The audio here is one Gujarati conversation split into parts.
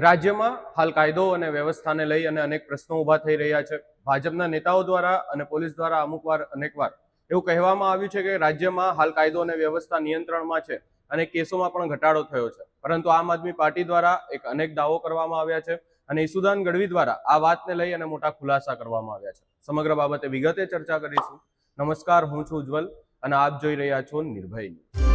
રાજ્યમાં હાલ કાયદો અને વ્યવસ્થાને લઈ અને અનેક પ્રશ્નો ઊભા થઈ રહ્યા છે. ભાજપના નેતાઓ દ્વારા અને પોલીસ દ્વારા અનેકવાર એવું કહેવામાં આવ્યું છે કે રાજ્યમાં હાલ કાયદો અને વ્યવસ્થા નિયંત્રણમાં છે અને કેસોમાં પણ ઘટાડો થયો છે. પરંતુ આમ આદમી પાર્ટી દ્વારા અનેક દાવો કરવામાં આવ્યા છે અને ઈસુદાન ગઢવી દ્વારા આ વાતને લઈ અને મોટા ખુલાસા કરવામાં આવ્યા છે. સમગ્ર બાબતે વિગતે ચર્ચા કરીશું. નમસ્કાર, હું છું ઉજ્જવલ અને આપ જોઈ રહ્યા છો નિર્ભય ન્યૂઝ.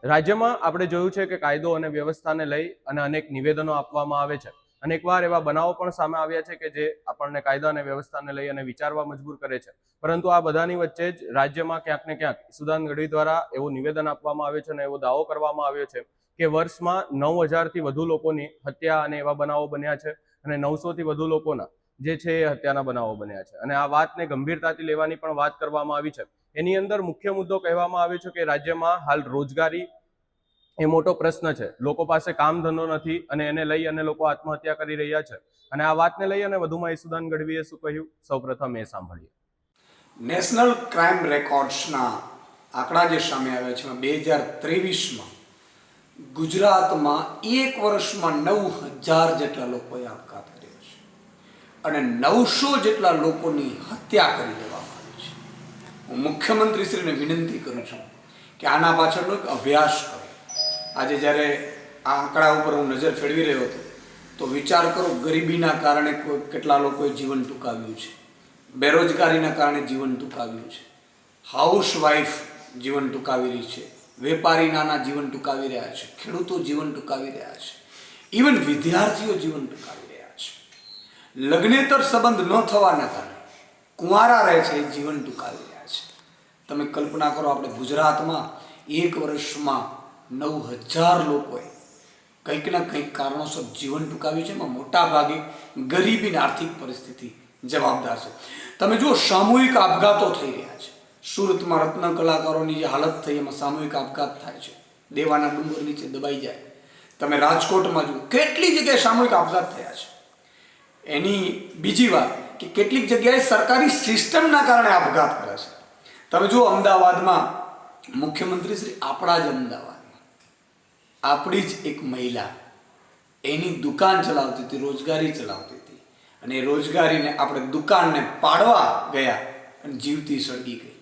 રાજ્યમાં આપણે જોયું છે કે કાયદો અને વ્યવસ્થાને લઈ અને અનેક નિવેદનો આપવામાં આવે છે. અનેકવાર એવા બનાવો પણ સામે આવ્યા છે કે જે આપણને કાયદા અને વ્યવસ્થાને લઈ અને વિચારવા મજબૂર કરે છે. પરંતુ આ બધાની વચ્ચે જ રાજ્યમાં ક્યાંક ને ક્યાંક ઈસુદાન ગઢવી દ્વારા એવું નિવેદન આપવામાં આવ્યું છે અને એવો દાવો કરવામાં આવ્યો છે કે વર્ષમાં 9,000થી વધુ લોકોની હત્યા અને એવા બનાવો બન્યા છે અને 900થી વધુ લોકોના જે છે એ હત્યાના બનાવો બન્યા છે. અને આ વાતને ગંભીરતાથી લેવાની પણ વાત કરવામાં આવી છે. એની અંદર મુખ્ય મુદ્દો કહેવામાં આવ્યો છે કે રાજ્યમાં હાલ રોજગારી એ મોટો પ્રશ્ન છે. લોકો પાસે કામ ધંધો નથી અને એને લઈ અને લોકો આત્મહત્યા કરી રહ્યા છે. અને આ વાતને લઈ અને વધુમાં ઈસુદાન ગઢવીએ શું કહ્યું, સૌપ્રથમ એ સાંભળીએ. નેશનલ ક્રાઇમ રેકોર્ડ્સના આંકડા જે સામે આવ્યા છે 2023માં ગુજરાતમાં એક વર્ષમાં 9,000 જેટલા લોકોએ આપઘાત કર્યો છે અને 900 જેટલા લોકોની હત્યા કરી દેવામાં આવી છે. હું મુખ્યમંત્રીશ્રીને વિનંતી કરું છું કે આના પાછળનો એક અભ્યાસ કરો. આજે જ્યારે આ આંકડા ઉપર હું નજર ફેરવી રહ્યો હતો તો વિચાર કરો, ગરીબીના કારણે કેટલા લોકોએ જીવન ટૂંકાવ્યું છે, બેરોજગારીના કારણે જીવન ટૂંકાવ્યું છે, હાઉસવાઈફ જીવન ટૂંકાવી રહી છે, વેપારી નાના જીવન ટૂંકાવી રહ્યા છે, ખેડૂતો જીવન ટૂંકાવી રહ્યા છે, ઇવન વિદ્યાર્થીઓ જીવન ટૂંકાવી રહ્યા છે. લગ્નેતર સંબંધ ન થવાના કારણે કુંવારા રહે છે, જીવન ટૂંકાવી રહ્યા છે. તમે કલ્પના કરો, આપણે ગુજરાતમાં એક વર્ષમાં 9,000 લોકોએ કંઈક ના કંઈક કારણોસર જીવન ટૂંકાવ્યું છે. એમાં મોટા ભાગે ગરીબીની આર્થિક પરિસ્થિતિ જવાબદાર છે. તમે જુઓ, સામૂહિક આપઘાતો થઈ રહ્યા છે. સુરતમાં રત્ન કલાકારોની જે હાલત થઈ એમાં સામૂહિક આપઘાત થાય છે, દેવાના ડુંગર નીચે દબાઈ જાય. તમે રાજકોટમાં જુઓ, કેટલી જગ્યાએ સામૂહિક આપઘાત થયા છે. એની બીજી વાત કે કેટલીક જગ્યાએ સરકારી સિસ્ટમના કારણે આપઘાત કરે છે. તમે જુઓ, અમદાવાદમાં મુખ્યમંત્રી શ્રી આપણા જ અમદાવાદ આપણી જ એક મહિલા એની દુકાન ચલાવતી હતી, રોજગારી ચલાવતી હતી અને એ રોજગારીને આપણે દુકાનને પાડવા ગયા અને જીવતી સળગી ગઈ.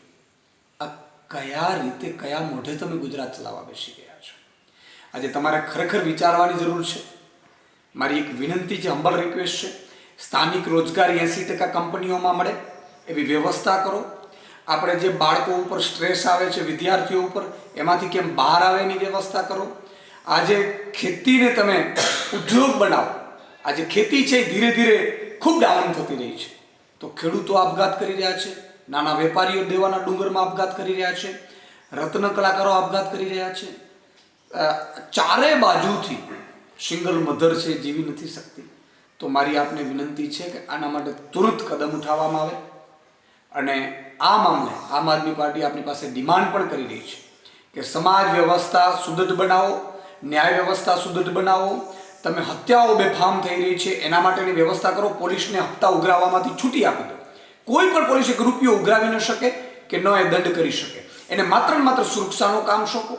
આ કયા રીતે, કયા મોઢે તમે ગુજરાત ચલાવવા બેસી ગયા છો? આજે તમારે ખરેખર વિચારવાની જરૂર છે. મારી એક વિનંતી છે, હમ્બલ રિક્વેસ્ટ છે, સ્થાનિક રોજગારી 80% કંપનીઓમાં મળે એવી વ્યવસ્થા કરો. આપણે જે બાળકો ઉપર સ્ટ્રેસ આવે છે, વિદ્યાર્થીઓ ઉપર, એમાંથી કેમ બહાર આવે એની વ્યવસ્થા કરો. આજે ખેતીને તમે ઉદ્યોગ બનાવો. આજે ખેતી છે ધીરે ધીરે ખૂબ ડાઉન થતી રહી છે. તો ખેડૂતો આપઘાત કરી રહ્યા છે, નાના વેપારીઓ દેવાના ડુંગરમાં આપઘાત કરી રહ્યા છે, રત્ન કલાકારો આપઘાત કરી રહ્યા છે. ચારે બાજુથી સિંગલ મધર છે, જીવી નથી શકતી. તો મારી આપને વિનંતી છે કે આના માટે તુરંત કદમ ઉઠાવવામાં આવે. અને આ મામલે આમ આદમી પાર્ટી આપણી પાસે ડિમાન્ડ પણ કરી રહી છે કે સમાજ વ્યવસ્થા સુદૃઢ બનાવો, ન્યાય વ્યવસ્થા સુદૃઢ બનાવો. તમે હત્યાઓ બેફામ થઈ રહી છે એના માટેની વ્યવસ્થા કરો. પોલીસને હપ્તા ઉઘરાવવામાંથી છૂટી આપી દો. કોઈ પણ પોલીસ એક રૂપિયો ઉઘરાવી ન શકે કે ન એ દંડ કરી શકે. એને માત્ર ને માત્ર સુરક્ષાનું કામ સોંપો.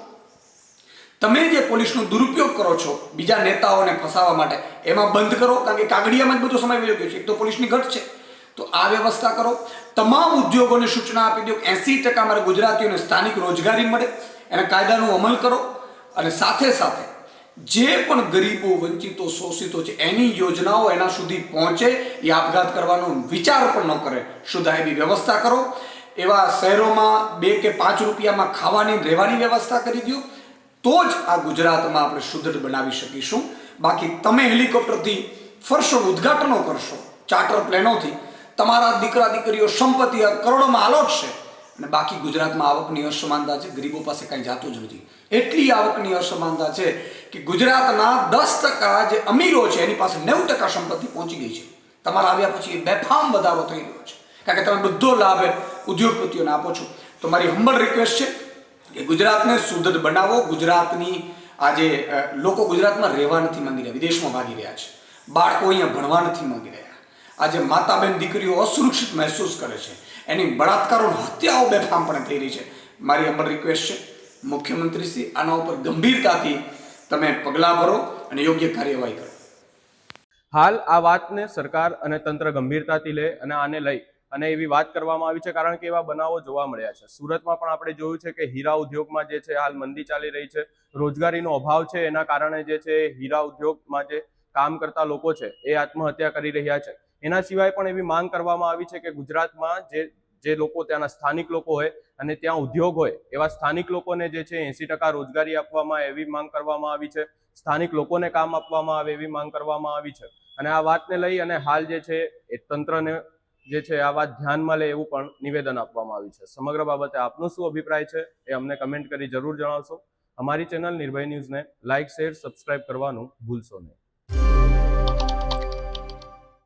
તમે જે પોલીસનો દુરુપયોગ કરો છો બીજા નેતાઓને ફસાવવા માટે, એમાં બંધ કરો. કારણ કે કાગડિયામાં જ બધો સમય વયો ગયો છે. એક તો પોલીસની ઘટ છે, તો આ વ્યવસ્થા કરો. તમામ ઉદ્યોગોને સૂચના આપી દો 80% અમારા ગુજરાતીઓને સ્થાનિક રોજગારી મળે, એના કાયદાનો અમલ કરો. અને સાથે સાથે જે પણ ગરીબો, વંચિતો, શોષિતો છે એની યોજનાઓ એના સુધી પહોંચે, એ આપઘાત કરવાનો વિચાર પણ ન કરે, સુધા એવી વ્યવસ્થા કરો. એવા શહેરોમાં 2 કે 5 રૂપિયામાં ખાવાની રહેવાની વ્યવસ્થા કરી દો. તો જ આ ગુજરાતમાં આપણે સુદૃઢ બનાવી શકીશું. બાકી તમે હેલિકોપ્ટરથી ફરશો, ઉદ્ઘાટનો કરશો, ચાર્ટર પ્લેનોથી, તમારા દીકરા દીકરીઓ સંપત્તિ કરોડોમાં આલોટશે અને બાકી ગુજરાતમાં આવકની અસમાનતા છે, ગરીબો પાસે કાંઈ જાતું જ નથી. એટલી આવકની અસમાનતા છે કે ગુજરાતના 10% જે અમીરો છે એની પાસે 90% સંપત્તિ પહોંચી ગઈ છે. તમારા આવ્યા પછી એ બેફામ વધારો થઈ રહ્યો છે, કારણ કે તમે બધો લાભ ઉદ્યોગપતિઓને આપો છો. તો મારી હમ્બલ રિક્વેસ્ટ છે કે ગુજરાતને સુદૃઢ બનાવો. ગુજરાતની આજે લોકો ગુજરાતમાં રહેવા નથી માંગી રહ્યા, વિદેશમાં ભાગી રહ્યા છે. બાળકો અહીંયા ભણવા નથી માંગી રહ્યા. આજે માતા બહેન દીકરીઓ અસુરક્ષિત મહેસૂસ કરે છે. એની બળાત્કારો, હત્યાઓ બેફામપણે થઈ રહી છે. મારી હમ્બલ રિક્વેસ્ટ છે, મુખ્યમંત્રીશ્રી આના ઉપર ગંભીરતાથી તમે પગલાં ભરો. અને યોગ્ય કાર્યવાહી કરે. હાલ આ વાતને સરકાર અને તંત્ર ગંભીરતાથી લે અને આને લઈ અને એવી વાત કરવામાં આવી છે, કારણ કે એવા બનાવો જોવા મળ્યા છે. સુરતમાં પણ આપણે જોયું છે કે હીરા ઉદ્યોગમાં જે છે હાલ મંદી ચાલી રહી છે, રોજગારીનો અભાવ છે, એના કારણે જે છે હીરા ઉદ્યોગમાં જે કામ કરતા લોકો છે એ આત્મહત્યા કરી રહ્યા છે. એના સિવાય પણ એવી માંગ કરવામાં આવી છે કે ગુજરાતમાં જે લોકો ત્યાંના સ્થાનિક લોકો હોય અને ત્યાં ઉદ્યોગ હોય એવા સ્થાનિક લોકોને જે છે 80% રોજગારી આપવામાં એવી માંગ કરવામાં આવી છે. સ્થાનિક લોકોને કામ આપવામાં આવે એવી માંગ કરવામાં આવી છે. અને આ વાતને લઈ અને હાલ જે છે એ તંત્રને જે છે આ વાત ધ્યાનમાં લે એવું પણ નિવેદન આપવામાં આવ્યું છે. સમગ્ર બાબતે આપનો શું અભિપ્રાય છે એ અમને કમેન્ટ કરી જરૂર જણાવશો. અમારી ચેનલ નિર્ભય ન્યૂઝને લાઇક, શેર, સબસ્ક્રાઇબ કરવાનું ભૂલશો નહીં.